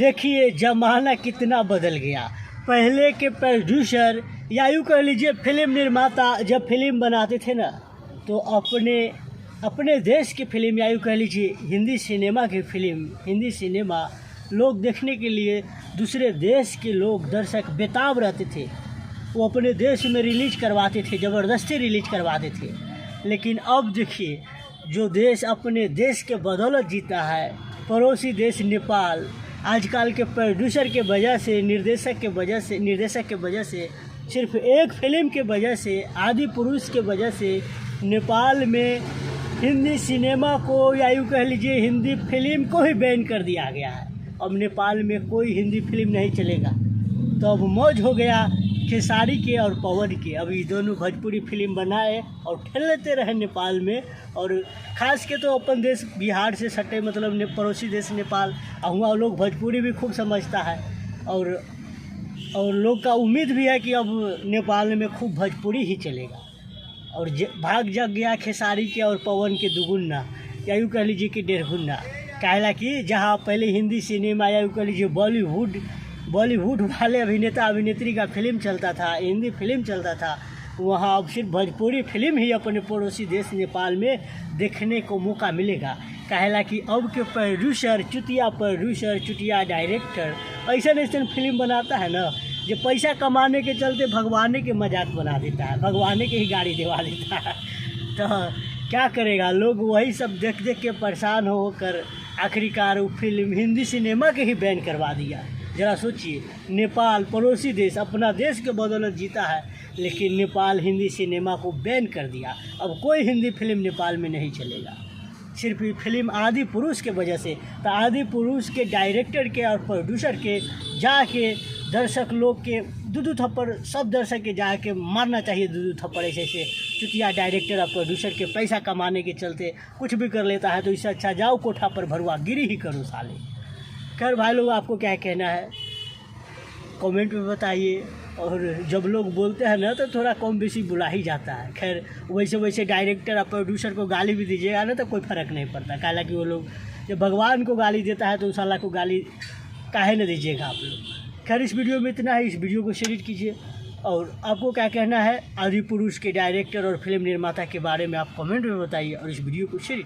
देखिए ज़माना कितना बदल गया। पहले के प्रोड्यूसर या यूँ कह लीजिए फिल्म निर्माता जब फिल्म बनाते थे ना, तो अपने देश की फिल्म या यूँ कह लीजिए हिंदी सिनेमा की फिल्म, हिंदी सिनेमा लोग देखने के लिए दूसरे देश के लोग दर्शक बेताब रहते थे। वो अपने देश में रिलीज करवाते थे, ज़बरदस्ती रिलीज करवाते थे। लेकिन अब देखिए, जो देश अपने देश के बदौलत जीता है, पड़ोसी देश नेपाल, आजकल के प्रोड्यूसर के वजह से, निर्देशक के वजह से सिर्फ एक फिल्म के वजह से, आदि पुरुष के वजह से नेपाल में हिंदी सिनेमा को या यूँ कह लीजिए हिंदी फिल्म को ही बैन कर दिया गया है। अब नेपाल में कोई हिंदी फिल्म नहीं चलेगा। तो अब मौज हो गया खेसारी के और पवन के। अब ये दोनों भोजपुरी फिल्म बनाए और खेल लेते रहे नेपाल में। और ख़ास के तो अपन देश बिहार से सटे, मतलब पड़ोसी देश नेपाल, वहाँ लोग भोजपुरी भी खूब समझता है। और लोग का उम्मीद भी है कि अब नेपाल में खूब भोजपुरी ही चलेगा। और भाग जग गया खेसारी के और पवन के दुगुना, या यूँ कह लीजिए कि डेढ़गुना। कहला कि जहाँ पहले हिंदी सिनेमा या यूँ कह लीजिए बॉलीवुड वाले अभिनेता अभिनेत्री का फिल्म चलता था, हिंदी फिल्म चलता था, वहाँ अब सिर्फ भोजपुरी फिल्म ही अपने पड़ोसी देश नेपाल में देखने को मौका मिलेगा। कहला कि अब के प्रोड्यूसर, चुतिया डायरेक्टर ऐसा फिल्म बनाता है ना, जो पैसा कमाने के चलते भगवान के मजाक बना देता है, भगवान के ही गाड़ी दिवा देता है। तो क्या करेगा, लोग वही सब देख के परेशान होकर आखिरकार वो फिल्म हिंदी सिनेमा के ही बैन करवा दिया। ज़रा सोचिए, नेपाल पड़ोसी देश अपना देश के बदौलत जीता है, लेकिन नेपाल हिंदी सिनेमा को बैन कर दिया। अब कोई हिंदी फिल्म नेपाल में नहीं चलेगा, सिर्फ ये फिल्म आदि पुरुष के वजह से। तो आदि पुरुष के डायरेक्टर के और प्रोड्यूसर के जाके दर्शक लोग के दू थप्पड़, सब दर्शक के जाके मारना चाहिए दू थप्पड़। ऐसे चुतिया डायरेक्टर और प्रोड्यूसर के पैसा कमाने के चलते कुछ भी कर लेता है। तो इससे अच्छा जाओ कोठा पर भरुआ गिरी ही करो साले। खैर भाई लोग, आपको क्या कहना है कमेंट में बताइए। और जब लोग बोलते हैं ना, तो थोड़ा कम बेसी बुला ही जाता है। खैर वैसे डायरेक्टर और प्रोड्यूसर को गाली भी दीजिएगा ना, तो कोई फ़र्क नहीं पड़ता। हालांकि वो लोग जब भगवान को गाली देता है, तो उस अल्लाह को गाली काहे न दीजिएगा आप लोग। खैर इस वीडियो में इतना ही। इस वीडियो को शेयर कीजिए। और आपको क्या कहना है आदि पुरुष के डायरेक्टर और फिल्म निर्माता के बारे में, आप कमेंट में बताइए और इस वीडियो को शेयर